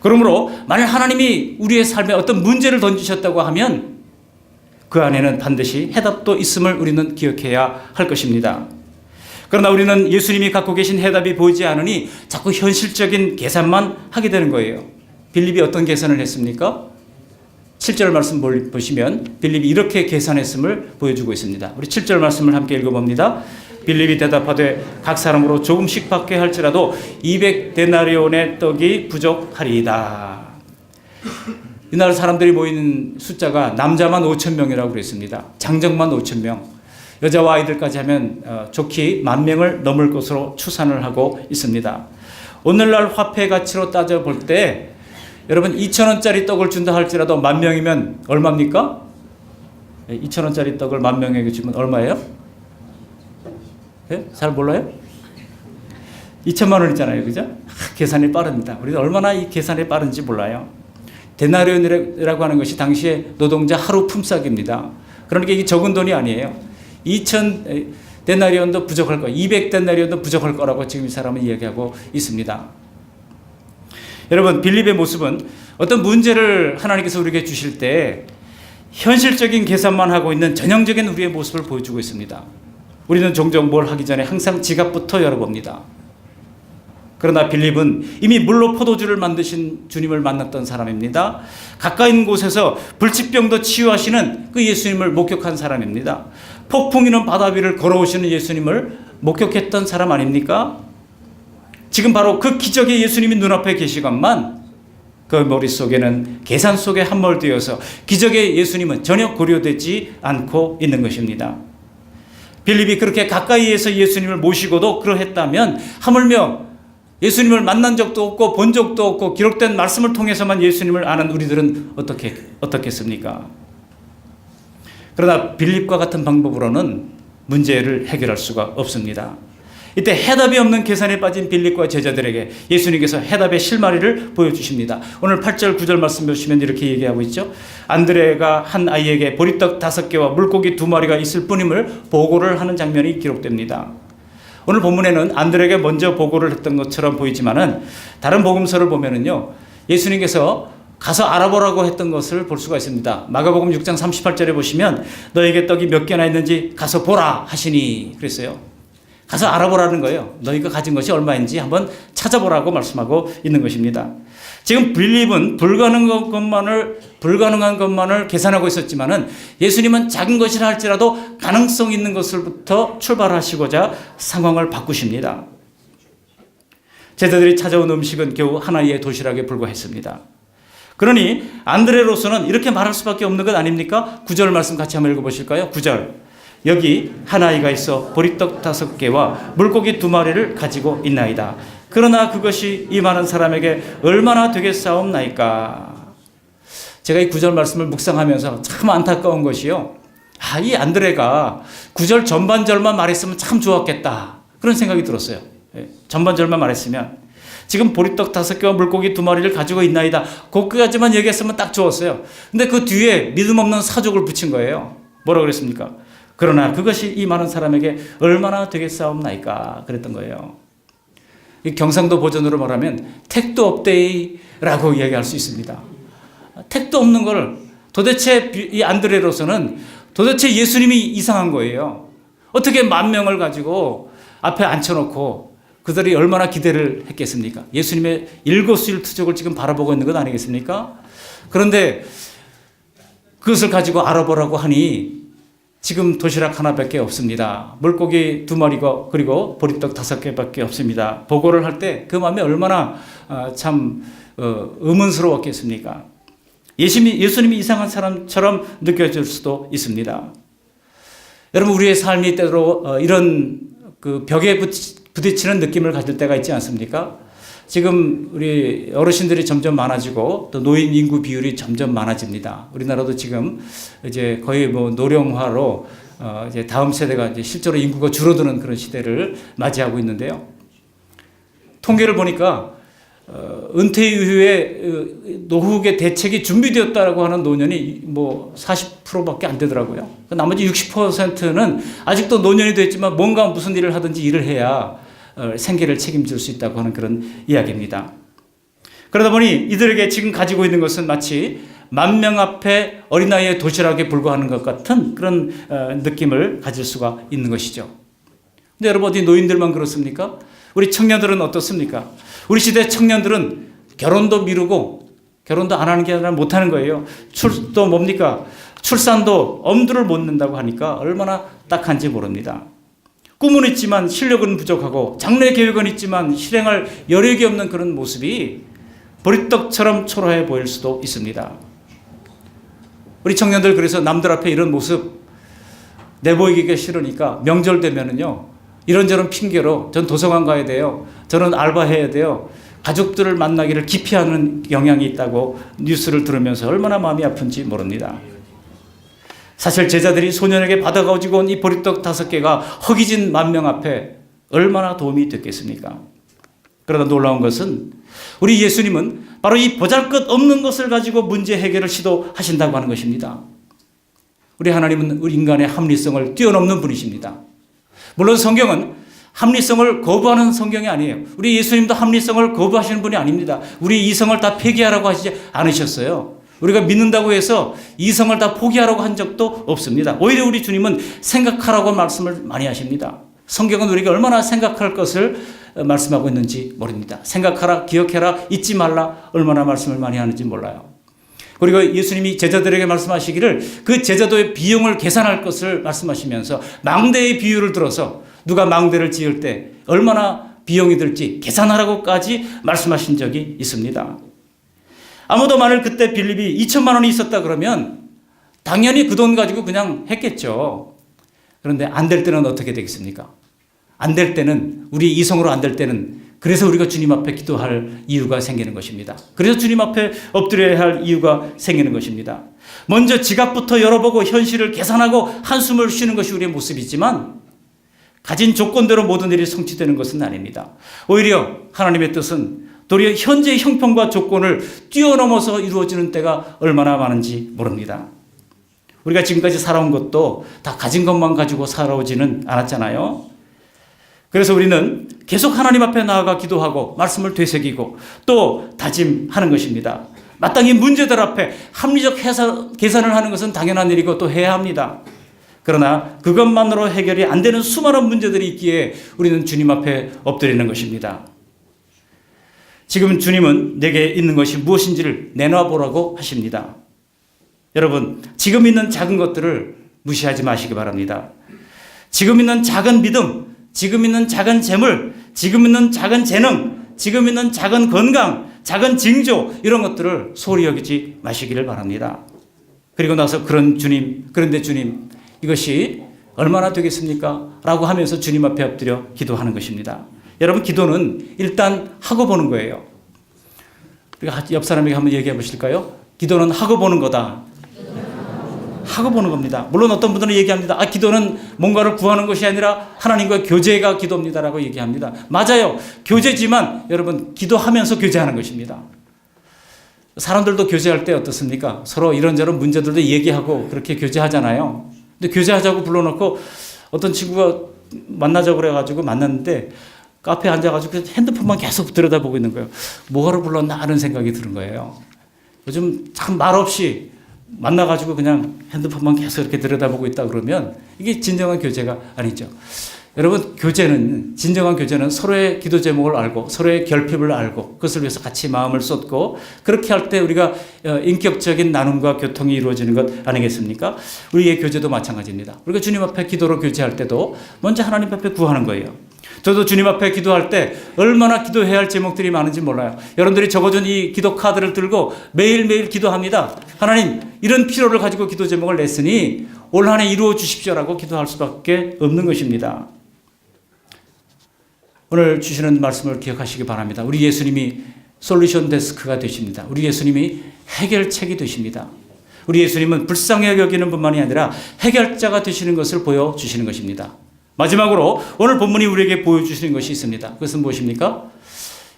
Speaker 1: 그러므로 만약 하나님이 우리의 삶에 어떤 문제를 던지셨다고 하면 그 안에는 반드시 해답도 있음을 우리는 기억해야 할 것입니다. 그러나 우리는 예수님이 갖고 계신 해답이 보이지 않으니 자꾸 현실적인 계산만 하게 되는 거예요. 빌립이 어떤 계산을 했습니까? 7절 말씀 보시면 빌립이 이렇게 계산했음을 보여주고 있습니다. 우리 7절 말씀을 함께 읽어봅니다. 빌립이 대답하되 각 사람으로 조금씩 받게 할지라도 200데나리온의 떡이 부족하리이다. 이날 사람들이 모이는 숫자가 남자만 5,000명이라고 그랬습니다. 장정만 5,000명, 여자와 아이들까지 하면 좋게 10,000명을 넘을 것으로 추산을 하고 있습니다. 오늘날 화폐 가치로 따져볼 때 여러분 2,000원짜리 떡을 준다 할지라도 10,000명이면 얼마입니까? 2,000원짜리 떡을 10,000명에게 주면 얼마예요? 네? 잘 몰라요? 2,000만 원이잖아요, 그죠? 계산이 빠릅니다. 우리는 얼마나 이 계산이 빠른지 몰라요. 데나리온이라고 하는 것이 당시에 노동자 하루 품삯입니다. 그러니까 이게 적은 돈이 아니에요. 2,000데나리온도 부족할 거, 200데나리온도 부족할 거라고 지금 이 사람은 이야기하고 있습니다. 여러분, 빌립의 모습은 어떤 문제를 하나님께서 우리에게 주실 때 현실적인 계산만 하고 있는 전형적인 우리의 모습을 보여주고 있습니다. 우리는 종종 뭘 하기 전에 항상 지갑부터 열어봅니다. 그러나 빌립은 이미 물로 포도주를 만드신 주님을 만났던 사람입니다. 가까이 있는 곳에서 불치병도 치유하시는 그 예수님을 목격한 사람입니다. 폭풍 이는 바다 위를 걸어오시는 예수님을 목격했던 사람 아닙니까? 지금 바로 그 기적의 예수님이 눈앞에 계시건만 그 머릿속에는 계산 속에 함몰되어서 기적의 예수님은 전혀 고려되지 않고 있는 것입니다. 빌립이 그렇게 가까이에서 예수님을 모시고도 그러했다면 하물며 예수님을 만난 적도 없고 본 적도 없고 기록된 말씀을 통해서만 예수님을 아는 우리들은 어떻겠습니까? 그러나 빌립과 같은 방법으로는 문제를 해결할 수가 없습니다. 이때 해답이 없는 계산에 빠진 빌립과 제자들에게 예수님께서 해답의 실마리를 보여주십니다. 오늘 8절 9절 말씀 보시면 이렇게 얘기하고 있죠. 안드레가 한 아이에게 보리떡 5개와 물고기 2마리가 있을 뿐임을 보고를 하는 장면이 기록됩니다. 오늘 본문에는 안드레에게 먼저 보고를 했던 것처럼 보이지만은 다른 복음서를 보면은요, 예수님께서 가서 알아보라고 했던 것을 볼 수가 있습니다. 마가복음 6장 38절에 보시면 너에게 떡이 몇 개나 있는지 가서 보라 하시니 그랬어요. 가서 알아보라는 거예요. 너희가 가진 것이 얼마인지 한번 찾아보라고 말씀하고 있는 것입니다. 지금 빌립은 불가능한 것만을 계산하고 있었지만은 예수님은 작은 것이라 할지라도 가능성 있는 것을부터 출발하시고자 상황을 바꾸십니다. 제자들이 찾아온 음식은 겨우 하나의 도시락에 불과했습니다. 그러니 안드레로서는 이렇게 말할 수밖에 없는 것 아닙니까? 9절 말씀 같이 한번 읽어보실까요? 9절. 여기 한 아이가 있어 보리떡 5개와 물고기 2마리를 가지고 있나이다. 그러나 그것이 이 많은 사람에게 얼마나 되겠사옵나이까. 제가 이 9절 말씀을 묵상하면서 참 안타까운 것이요. 이 안드레가 9절 전반절만 말했으면 참 좋았겠다. 그런 생각이 들었어요. 전반절만 말했으면. 지금 보리떡 5개와 물고기 2마리를 가지고 있나이다. 거기까지만 얘기했으면 딱 좋았어요. 근데 그 뒤에 믿음 없는 사족을 붙인 거예요. 뭐라고 그랬습니까? 그러나 그것이 이 많은 사람에게 얼마나 되겠사옵나이까 그랬던 거예요. 이 경상도 버전으로 말하면 택도 없데이라고 이야기할 수 있습니다. 택도 없는 걸 도대체 이 안드레로서는 도대체 예수님이 이상한 거예요. 어떻게 10,000명을 가지고 앞에 앉혀놓고 그들이 얼마나 기대를 했겠습니까? 예수님의 일거수일투족을 지금 바라보고 있는 것 아니겠습니까? 그런데 그것을 가지고 알아보라고 하니 지금 도시락 하나밖에 없습니다. 물고기 2마리가 그리고 보리떡 5개밖에 없습니다. 보고를 할 때 그 마음이 얼마나 참 의문스러웠겠습니까? 예수님이 이상한 사람처럼 느껴질 수도 있습니다. 여러분, 우리의 삶이 때로 이런 그 벽에 부딪히는 느낌을 가질 때가 있지 않습니까? 지금 우리 어르신들이 점점 많아지고 또 노인 인구 비율이 점점 많아집니다. 우리나라도 지금 이제 거의 노령화로 이제 다음 세대가 이제 실제로 인구가 줄어드는 그런 시대를 맞이하고 있는데요. 통계를 보니까 은퇴 이후에 노후의 대책이 준비되었다라고 하는 노년이 40%밖에 안 되더라고요. 나머지 60%는 아직도 노년이 됐지만 뭔가 무슨 일을 하든지 일을 해야 생계를 책임질 수 있다고 하는 그런 이야기입니다. 그러다 보니 이들에게 지금 가지고 있는 것은 마치 만 명 앞에 어린아이의 도시락에 불과하는 것 같은 그런 느낌을 가질 수가 있는 것이죠. 근데 여러분, 어디 노인들만 그렇습니까? 우리 청년들은 어떻습니까? 우리 시대 청년들은 결혼도 미루고 결혼도 안 하는 게 아니라 못 하는 거예요. 또 뭡니까? 출산도 엄두를 못 낸다고 하니까 얼마나 딱한지 모릅니다. 꿈은 있지만 실력은 부족하고 장래 계획은 있지만 실행할 여력이 없는 그런 모습이 보리떡처럼 초라해 보일 수도 있습니다. 우리 청년들 그래서 남들 앞에 이런 모습 내보이기가 싫으니까 명절 되면은요, 이런저런 핑계로 전 도서관 가야 돼요, 저는 알바해야 돼요, 가족들을 만나기를 기피하는 경향이 있다고 뉴스를 들으면서 얼마나 마음이 아픈지 모릅니다. 사실 제자들이 소년에게 받아가지고 온 이 보리떡 5개가 허기진 만 명 앞에 얼마나 도움이 됐겠습니까? 그러나 놀라운 것은 우리 예수님은 바로 이 보잘것없는 것을 가지고 문제 해결을 시도하신다고 하는 것입니다. 우리 하나님은 우리 인간의 합리성을 뛰어넘는 분이십니다. 물론 성경은 합리성을 거부하는 성경이 아니에요. 우리 예수님도 합리성을 거부하시는 분이 아닙니다. 우리 이성을 다 폐기하라고 하시지 않으셨어요. 우리가 믿는다고 해서 이성을 다 포기하라고 한 적도 없습니다. 오히려 우리 주님은 생각하라고 말씀을 많이 하십니다. 성경은 우리가 얼마나 생각할 것을 말씀하고 있는지 모릅니다. 생각하라, 기억해라, 잊지 말라, 얼마나 말씀을 많이 하는지 몰라요. 그리고 예수님이 제자들에게 말씀하시기를 그 제자도의 비용을 계산할 것을 말씀하시면서 망대의 비유를 들어서 누가 망대를 지을 때 얼마나 비용이 들지 계산하라고까지 말씀하신 적이 있습니다. 아무도 만일 그때 빌립이 2천만 원이 있었다 그러면 당연히 그 돈 가지고 그냥 했겠죠. 그런데 안 될 때는 어떻게 되겠습니까? 안 될 때는, 우리 이성으로 안 될 때는, 그래서 우리가 주님 앞에 기도할 이유가 생기는 것입니다. 그래서 주님 앞에 엎드려야 할 이유가 생기는 것입니다. 먼저 지갑부터 열어보고 현실을 계산하고 한숨을 쉬는 것이 우리의 모습이지만 가진 조건대로 모든 일이 성취되는 것은 아닙니다. 오히려 하나님의 뜻은 도리어 현재의 형편과 조건을 뛰어넘어서 이루어지는 때가 얼마나 많은지 모릅니다. 우리가 지금까지 살아온 것도 다 가진 것만 가지고 살아오지는 않았잖아요. 그래서 우리는 계속 하나님 앞에 나아가 기도하고 말씀을 되새기고 또 다짐하는 것입니다. 마땅히 문제들 앞에 합리적 계산을 하는 것은 당연한 일이고 또 해야 합니다. 그러나 그것만으로 해결이 안 되는 수많은 문제들이 있기에 우리는 주님 앞에 엎드리는 것입니다. 지금 주님은 내게 있는 것이 무엇인지를 내놔보라고 하십니다. 여러분, 지금 있는 작은 것들을 무시하지 마시기 바랍니다. 지금 있는 작은 믿음, 지금 있는 작은 재물, 지금 있는 작은 재능, 지금 있는 작은 건강, 작은 징조, 이런 것들을 소홀히 여기지 마시기를 바랍니다. 그리고 나서 그런데 주님, 이것이 얼마나 되겠습니까? 라고 하면서 주님 앞에 엎드려 기도하는 것입니다. 여러분, 기도는 일단 하고 보는 거예요. 우리가 옆 사람에게 한번 얘기해 보실까요? 기도는 하고 보는 거다. 하고 보는 겁니다. 물론 어떤 분들은 얘기합니다. 기도는 뭔가를 구하는 것이 아니라 하나님과 교제가 기도입니다라고 얘기합니다. 맞아요. 교제지만 여러분, 기도하면서 교제하는 것입니다. 사람들도 교제할 때 어떻습니까? 서로 이런저런 문제들도 얘기하고 그렇게 교제하잖아요. 근데 교제하자고 불러놓고 어떤 친구가 만나자고 그래가지고 만났는데 카페에 앉아가지고 핸드폰만 계속 들여다보고 있는 거예요. 뭐하러 불렀나 하는 생각이 드는 거예요. 요즘 참 말없이 만나가지고 그냥 핸드폰만 계속 이렇게 들여다보고 있다 그러면 이게 진정한 교제가 아니죠. 여러분, 진정한 교제는 서로의 기도 제목을 알고 서로의 결핍을 알고 그것을 위해서 같이 마음을 쏟고 그렇게 할 때 우리가 인격적인 나눔과 교통이 이루어지는 것 아니겠습니까? 우리의 교제도 마찬가지입니다. 우리가 주님 앞에 기도로 교제할 때도 먼저 하나님 앞에 구하는 거예요. 저도 주님 앞에 기도할 때 얼마나 기도해야 할 제목들이 많은지 몰라요. 여러분들이 적어준 이 기도 카드를 들고 매일매일 기도합니다. 하나님, 이런 필요를 가지고 기도 제목을 냈으니 올 한 해 이루어 주십시오라고 기도할 수밖에 없는 것입니다. 오늘 주시는 말씀을 기억하시기 바랍니다. 우리 예수님이 솔루션 데스크가 되십니다. 우리 예수님이 해결책이 되십니다. 우리 예수님은 불쌍히 여기는 뿐만이 아니라 해결자가 되시는 것을 보여주시는 것입니다. 마지막으로 오늘 본문이 우리에게 보여주시는 것이 있습니다. 그것은 무엇입니까?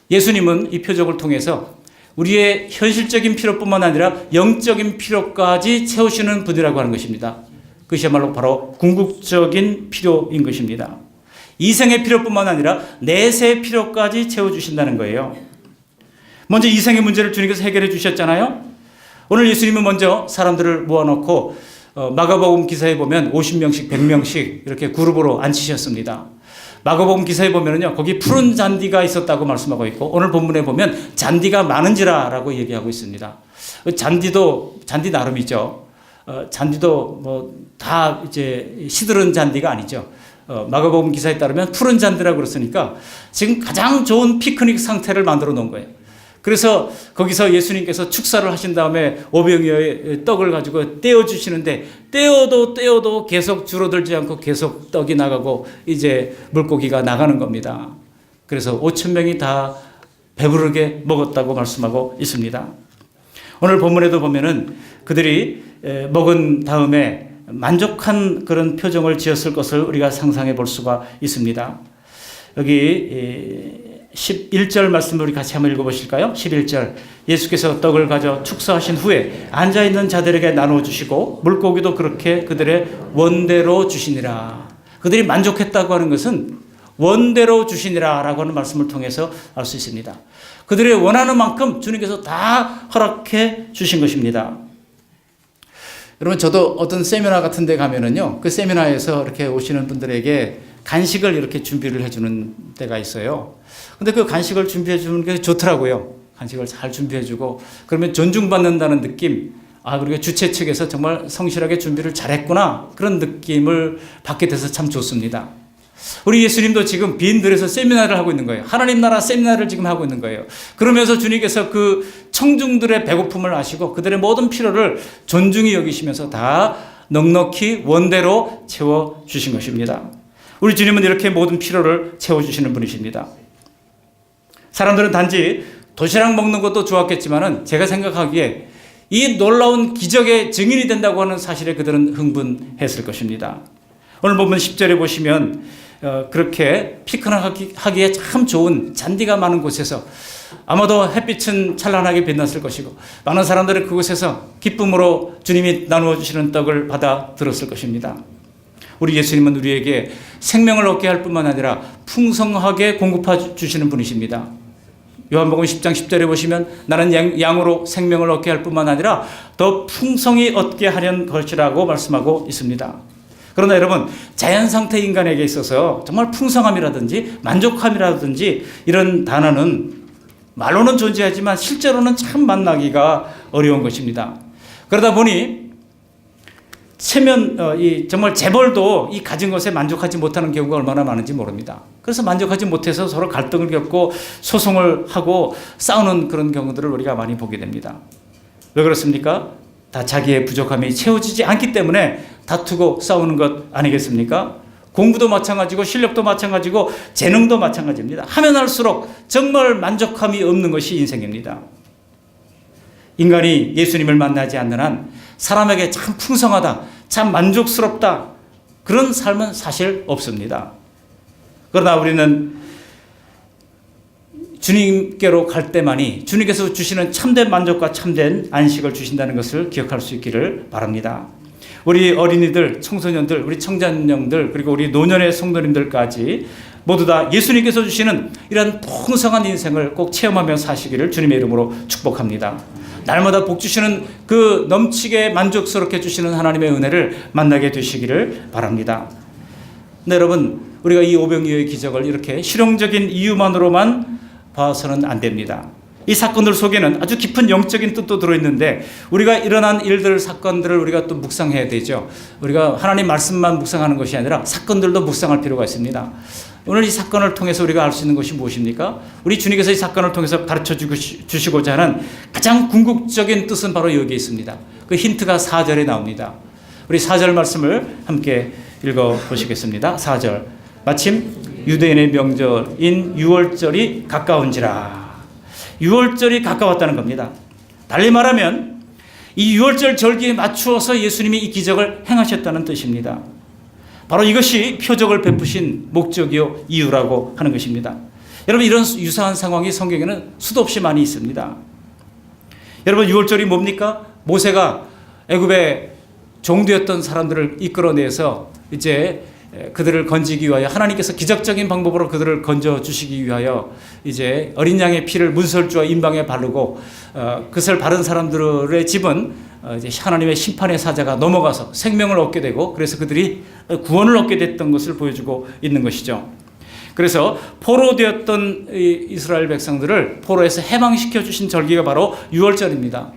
Speaker 1: 예수님은 이 표적을 통해서 우리의 현실적인 필요뿐만 아니라 영적인 필요까지 채우시는 분이라고 하는 것입니다. 그것이야말로 바로 궁극적인 필요인 것입니다. 이생의 필요뿐만 아니라 내세의 필요까지 채워주신다는 거예요. 먼저 이생의 문제를 주님께서 해결해 주셨잖아요. 오늘 예수님은 먼저 사람들을 모아놓고 마가복음 기사에 보면 50명씩 100명씩 이렇게 그룹으로 앉히셨습니다. 마가복음 기사에 보면은요, 거기 푸른 잔디가 있었다고 말씀하고 있고, 오늘 본문에 보면 잔디가 많은지라라고 얘기하고 있습니다. 잔디 나름이죠. 잔디도 뭐 다 이제 시들은 잔디가 아니죠. 마가복음 기사에 따르면 푸른 잔디라고 그랬으니까 지금 가장 좋은 피크닉 상태를 만들어 놓은 거예요. 그래서 거기서 예수님께서 축사를 하신 다음에 500여의 떡을 가지고 떼어 주시는데, 떼어도 계속 줄어들지 않고 계속 떡이 나가고 이제 물고기가 나가는 겁니다. 그래서 5,000명이 다 배부르게 먹었다고 말씀하고 있습니다. 오늘 본문에도 보면은 그들이 먹은 다음에 만족한 그런 표정을 지었을 것을 우리가 상상해 볼 수가 있습니다. 여기 11절 말씀을 우리 같이 한번 읽어보실까요? 11절, 예수께서 떡을 가져 축사하신 후에 앉아있는 자들에게 나눠주시고 물고기도 그렇게 그들의 원대로 주시니라. 그들이 만족했다고 하는 것은 원대로 주시니라 라고 하는 말씀을 통해서 알 수 있습니다. 그들의 원하는 만큼 주님께서 다 허락해 주신 것입니다. 여러분, 저도 어떤 세미나 같은 데 가면은요, 그 세미나에서 이렇게 오시는 분들에게 간식을 이렇게 준비를 해주는 데가 있어요. 근데 그 간식을 준비해 주는 게 좋더라고요. 간식을 잘 준비해 주고, 그러면 존중받는다는 느낌, 그리고 주최 측에서 정말 성실하게 준비를 잘했구나, 그런 느낌을 받게 돼서 참 좋습니다. 우리 예수님도 지금 빈들에서 세미나를 하고 있는 거예요. 하나님 나라 세미나를 지금 하고 있는 거예요. 그러면서 주님께서 그 청중들의 배고픔을 아시고 그들의 모든 필요를 존중히 여기시면서 다 넉넉히 원대로 채워주신 것입니다. 우리 주님은 이렇게 모든 필요를 채워주시는 분이십니다. 사람들은 단지 도시락 먹는 것도 좋았겠지만은 제가 생각하기에 이 놀라운 기적의 증인이 된다고 하는 사실에 그들은 흥분했을 것입니다. 오늘 보면 10절에 보시면 그렇게 피크닉하기에 참 좋은 잔디가 많은 곳에서 아마도 햇빛은 찬란하게 빛났을 것이고 많은 사람들이 그곳에서 기쁨으로 주님이 나누어 주시는 떡을 받아 들었을 것입니다. 우리 예수님은 우리에게 생명을 얻게 할 뿐만 아니라 풍성하게 공급해 주시는 분이십니다. 요한복음 10장 10절에 보시면 나는 양으로 생명을 얻게 할 뿐만 아니라 더 풍성히 얻게 하려는 것이라고 말씀하고 있습니다. 그러나 여러분, 자연 상태 인간에게 있어서 정말 풍성함이라든지 만족함이라든지 이런 단어는 말로는 존재하지만 실제로는 참 만나기가 어려운 것입니다. 그러다 보니 정말 재벌도 이 가진 것에 만족하지 못하는 경우가 얼마나 많은지 모릅니다. 그래서 만족하지 못해서 서로 갈등을 겪고 소송을 하고 싸우는 그런 경우들을 우리가 많이 보게 됩니다. 왜 그렇습니까? 다 자기의 부족함이 채워지지 않기 때문에 다투고 싸우는 것 아니겠습니까? 공부도 마찬가지고 실력도 마찬가지고 재능도 마찬가지입니다. 하면 할수록 정말 만족함이 없는 것이 인생입니다. 인간이 예수님을 만나지 않는 한 사람에게 참 풍성하다, 참 만족스럽다, 그런 삶은 사실 없습니다. 그러나 우리는 주님께로 갈 때만이 주님께서 주시는 참된 만족과 참된 안식을 주신다는 것을 기억할 수 있기를 바랍니다. 우리 어린이들, 청소년들, 우리 청자년들, 그리고 우리 노년의 성도님들까지 모두 다 예수님께서 주시는 이런 풍성한 인생을 꼭 체험하며 사시기를 주님의 이름으로 축복합니다. 날마다 복 주시는 그 넘치게 만족스럽게 주시는 하나님의 은혜를 만나게 되시기를 바랍니다. 네, 여러분, 우리가 이 오병이어의 기적을 이렇게 실용적인 이유만으로만 봐서는 안 됩니다. 이 사건들 속에는 아주 깊은 영적인 뜻도 들어있는데 우리가 일어난 일들, 사건들을 우리가 또 묵상해야 되죠. 우리가 하나님 말씀만 묵상하는 것이 아니라 사건들도 묵상할 필요가 있습니다. 오늘 이 사건을 통해서 우리가 알 수 있는 것이 무엇입니까? 우리 주님께서 이 사건을 통해서 가르쳐 주시고자 하는 가장 궁극적인 뜻은 바로 여기에 있습니다. 그 힌트가 4절에 나옵니다. 우리 4절 말씀을 함께 읽어보시겠습니다. 4절, 마침 유대인의 명절인 유월절이 가까운지라. 유월절이 가까웠다는 겁니다. 달리 말하면 이 유월절 절기에 맞추어서 예수님이 이 기적을 행하셨다는 뜻입니다. 바로 이것이 표적을 베푸신 목적이요 이유라고 하는 것입니다. 여러분, 이런 유사한 상황이 성경에는 수도 없이 많이 있습니다. 여러분, 유월절이 뭡니까? 모세가 애굽의 종되었던 사람들을 이끌어내서 이제 그들을 건지기 위하여 하나님께서 기적적인 방법으로 그들을 건져 주시기 위하여 이제 어린 양의 피를 문설주와 임방에 바르고 그것을 바른 사람들의 집은 이제 하나님의 심판의 사자가 넘어가서 생명을 얻게 되고 그래서 그들이 구원을 얻게 됐던 것을 보여주고 있는 것이죠. 그래서 포로되었던 이스라엘 백성들을 포로에서 해방시켜 주신 절기가 바로 유월절입니다.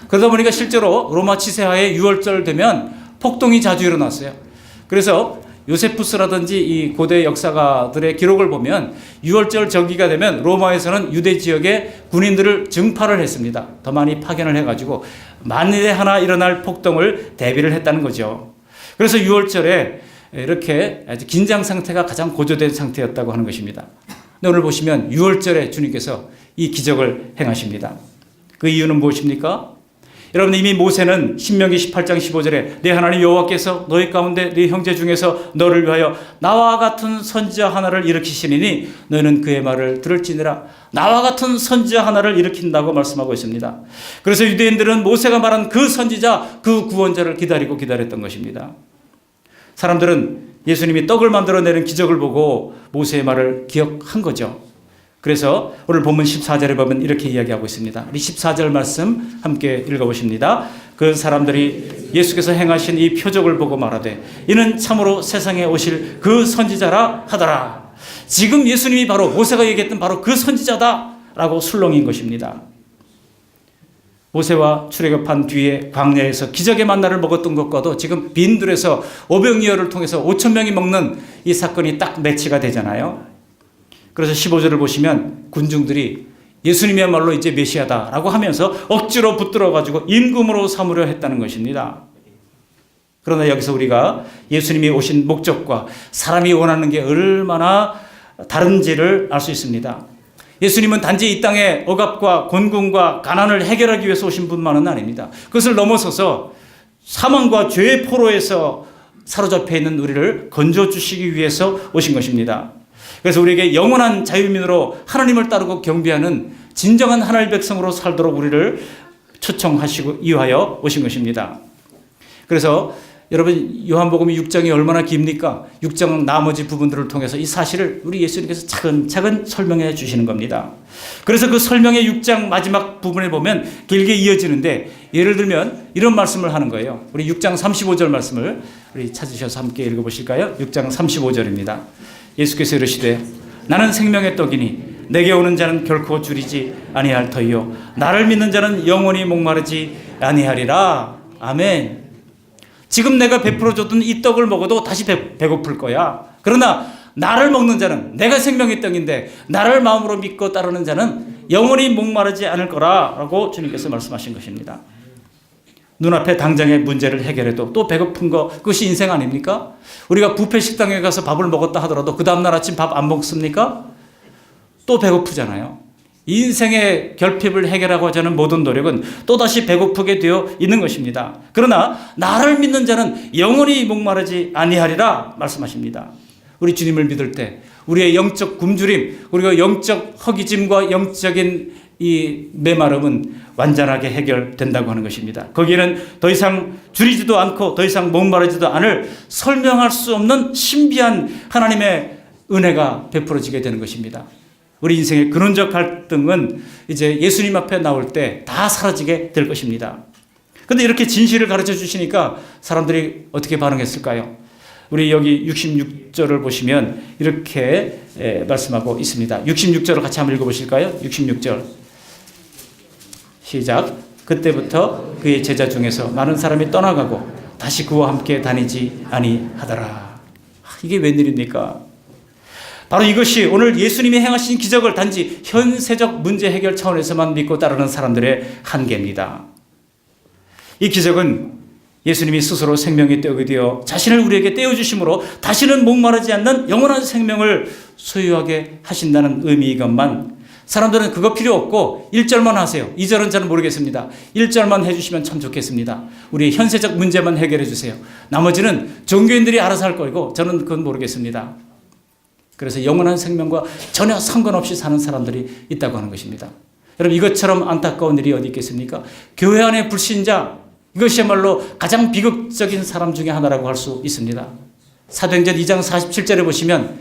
Speaker 1: 그러다 보니까 실제로 로마 치세하에 유월절 되면 폭동이 자주 일어났어요. 그래서 요세푸스라든지 이 고대 역사가들의 기록을 보면 유월절 절기가 되면 로마에서는 유대 지역에 군인들을 증파를 했습니다. 더 많이 파견을 해가지고 만일에 하나 일어날 폭동을 대비를 했다는 거죠. 그래서 유월절에 이렇게 아주 긴장 상태가 가장 고조된 상태였다고 하는 것입니다. 근데 오늘 보시면 유월절에 주님께서 이 기적을 행하십니다. 그 이유는 무엇입니까? 여러분 이미 모세는 신명기 18장 15절에 내 하나님 여호와께서 너희 가운데 네 형제 중에서 너를 위하여 나와 같은 선지자 하나를 일으키시리니 너희는 그의 말을 들을지니라. 나와 같은 선지자 하나를 일으킨다고 말씀하고 있습니다. 그래서 유대인들은 모세가 말한 그 선지자, 그 구원자를 기다렸던 것입니다. 사람들은 예수님이 떡을 만들어내는 기적을 보고 모세의 말을 기억한 거죠. 그래서 오늘 본문 14절에 보면 이렇게 이야기하고 있습니다. 우리 14절 말씀 함께 읽어보십니다. 그 사람들이 예수께서 행하신 이 표적을 보고 말하되 이는 참으로 세상에 오실 그 선지자라 하더라. 지금 예수님이 바로 모세가 얘기했던 바로 그 선지자다라고 술렁인 것입니다. 모세와 출애굽한 뒤에 광야에서 기적의 만나를 먹었던 것과도 지금 빈들에서 오병이어를 통해서 5천 명이 먹는 이 사건이 딱 매치가 되잖아요. 그래서 15절을 보시면 군중들이 예수님이야말로 이제 메시아다라고 하면서 억지로 붙들어가지고 임금으로 삼으려 했다는 것입니다. 그러나 여기서 우리가 예수님이 오신 목적과 사람이 원하는 게 얼마나 다른지를 알 수 있습니다. 예수님은 단지 이 땅의 억압과 곤궁과 가난을 해결하기 위해서 오신 분만은 아닙니다. 그것을 넘어서서 사망과 죄의 포로에서 사로잡혀 있는 우리를 건져주시기 위해서 오신 것입니다. 그래서 우리에게 영원한 자유민으로 하나님을 따르고 경배하는 진정한 하나님의 백성으로 살도록 우리를 초청하시고 위하여 오신 것입니다. 그래서 여러분 요한복음 6장이 얼마나 깁니까? 6장 나머지 부분들을 통해서 이 사실을 우리 예수님께서 차근차근 설명해 주시는 겁니다. 그래서 그 설명의 6장 마지막 부분에 보면 길게 이어지는데 예를 들면 이런 말씀을 하는 거예요. 우리 6장 35절 말씀을 우리 찾으셔서 함께 읽어보실까요? 6장 35절입니다. 예수께서 이르시되 나는 생명의 떡이니 내게 오는 자는 결코 줄이지 아니할 터이요 나를 믿는 자는 영원히 목마르지 아니하리라. 아멘. 지금 내가 베풀어 줬던 이 떡을 먹어도 다시 배고플 거야. 그러나 나를 먹는 자는 내가 생명의 떡인데 나를 마음으로 믿고 따르는 자는 영원히 목마르지 않을 거라라고 주님께서 말씀하신 것입니다. 눈앞에 당장의 문제를 해결해도 또 배고픈 거 그것이 인생 아닙니까? 우리가 뷔페 식당에 가서 밥을 먹었다 하더라도 그 다음날 아침 밥 안 먹습니까? 또 배고프잖아요. 인생의 결핍을 해결하고자 하는 모든 노력은 또다시 배고프게 되어 있는 것입니다. 그러나 나를 믿는 자는 영원히 목마르지 아니하리라 말씀하십니다. 우리 주님을 믿을 때 우리의 영적 굶주림, 우리가 영적 허기짐과 영적인 이 메마름은 완전하게 해결된다고 하는 것입니다. 거기에는 더 이상 줄이지도 않고 더 이상 목마르지도 않을 설명할 수 없는 신비한 하나님의 은혜가 베풀어지게 되는 것입니다. 우리 인생의 근원적 갈등은 이제 예수님 앞에 나올 때 다 사라지게 될 것입니다. 그런데 이렇게 진실을 가르쳐 주시니까 사람들이 어떻게 반응했을까요? 우리 여기 66절을 보시면 이렇게 말씀하고 있습니다. 66절을 같이 한번 읽어보실까요? 66절 시작. 그때부터 그의 제자 중에서 많은 사람이 떠나가고 다시 그와 함께 다니지 아니하더라. 이게 웬일입니까? 바로 이것이 오늘 예수님이 행하신 기적을 단지 현세적 문제 해결 차원에서만 믿고 따르는 사람들의 한계입니다. 이 기적은 예수님이 스스로 생명의 떡이 되어 자신을 우리에게 떼어주심으로 다시는 목마르지 않는 영원한 생명을 소유하게 하신다는 의미이건만 사람들은 그거 필요 없고 1절만 하세요. 2절은 저는 모르겠습니다. 1절만 해주시면 참 좋겠습니다. 우리 현세적 문제만 해결해 주세요. 나머지는 종교인들이 알아서 할 거고 저는 그건 모르겠습니다. 그래서 영원한 생명과 전혀 상관없이 사는 사람들이 있다고 하는 것입니다. 여러분 이것처럼 안타까운 일이 어디 있겠습니까? 교회 안에 불신자, 이것이야말로 가장 비극적인 사람 중에 하나라고 할 수 있습니다. 사도행전 2장 47절에 보시면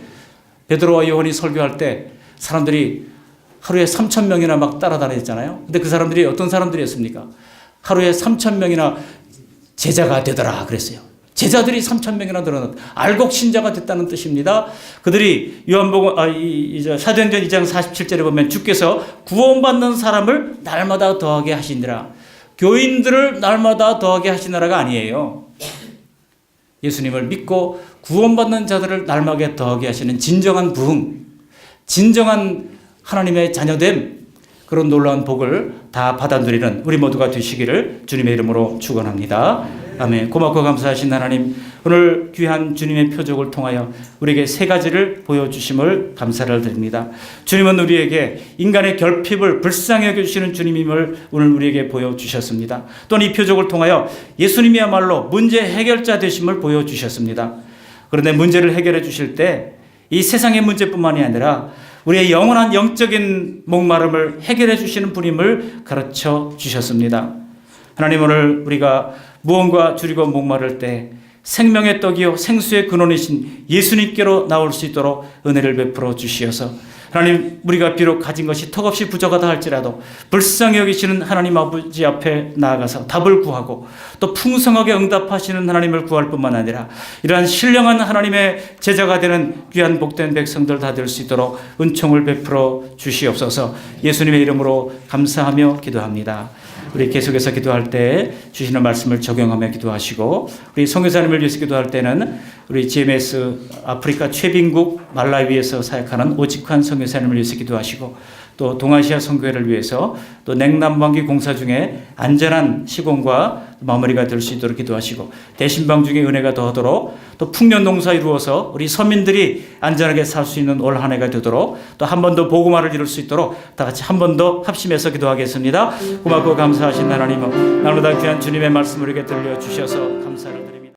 Speaker 1: 베드로와 요한이 설교할 때 사람들이 하루에 3,000명이나 막 따라다녔잖아요. 근데 그 사람들이 어떤 사람들이었습니까? 하루에 3,000명이나 제자가 되더라 그랬어요. 제자들이 3,000명이나 늘어났다. 알곡 신자가 됐다는 뜻입니다. 그들이 사도행전 2장 47절에 보면 주께서 구원받는 사람을 날마다 더하게 하시니라. 교인들을 날마다 더하게 하시느라가 아니에요. 예수님을 믿고 구원받는 자들을 날마다 더하게 하시는 진정한 부흥, 진정한 하나님의 자녀됨, 그런 놀라운 복을 다 받아 누리는 우리 모두가 되시기를 주님의 이름으로 축원합니다. 아멘. 고맙고 감사하신 하나님, 오늘 귀한 주님의 표적을 통하여 우리에게 세 가지를 보여주심을 감사를 드립니다. 주님은 우리에게 인간의 결핍을 불쌍히 여겨주시는 주님임을 오늘 우리에게 보여주셨습니다. 또한 이 표적을 통하여 예수님이야말로 문제 해결자 되심을 보여주셨습니다. 그런데 문제를 해결해 주실 때 이 세상의 문제뿐만이 아니라 우리의 영원한 영적인 목마름을 해결해 주시는 분임을 가르쳐 주셨습니다. 하나님, 오늘 우리가 무언가 줄이고 목마를 때 생명의 떡이요 생수의 근원이신 예수님께로 나올 수 있도록 은혜를 베풀어 주시어서 하나님, 우리가 비록 가진 것이 턱없이 부족하다 할지라도 불쌍히 여기시는 하나님 아버지 앞에 나아가서 답을 구하고 또 풍성하게 응답하시는 하나님을 구할 뿐만 아니라 이러한 신령한 하나님의 제자가 되는 귀한 복된 백성들 다 될 수 있도록 은총을 베풀어 주시옵소서. 예수님의 이름으로 감사하며 기도합니다. 우리 계속해서 기도할 때 주시는 말씀을 적용하며 기도하시고, 우리 선교사님을 위해서 기도할 때는 우리 GMS 아프리카 최빈국 말라위에서 사역하는 오직환 선교사님을 위해서 기도하시고, 또 동아시아 선교회를 위해서 또 냉난방기 공사 중에 안전한 시공과 마무리가 될 수 있도록 기도하시고, 대신방 중에 은혜가 더하도록 또 풍년 농사 이루어서 우리 서민들이 안전하게 살 수 있는 올 한 해가 되도록 또 한 번 더 복음화를 이룰 수 있도록 다 같이 한 번 더 합심해서 기도하겠습니다. 고맙고 감사하신 하나님, 날마다 귀한 주님의 말씀을 우리에게 들려주셔서 감사를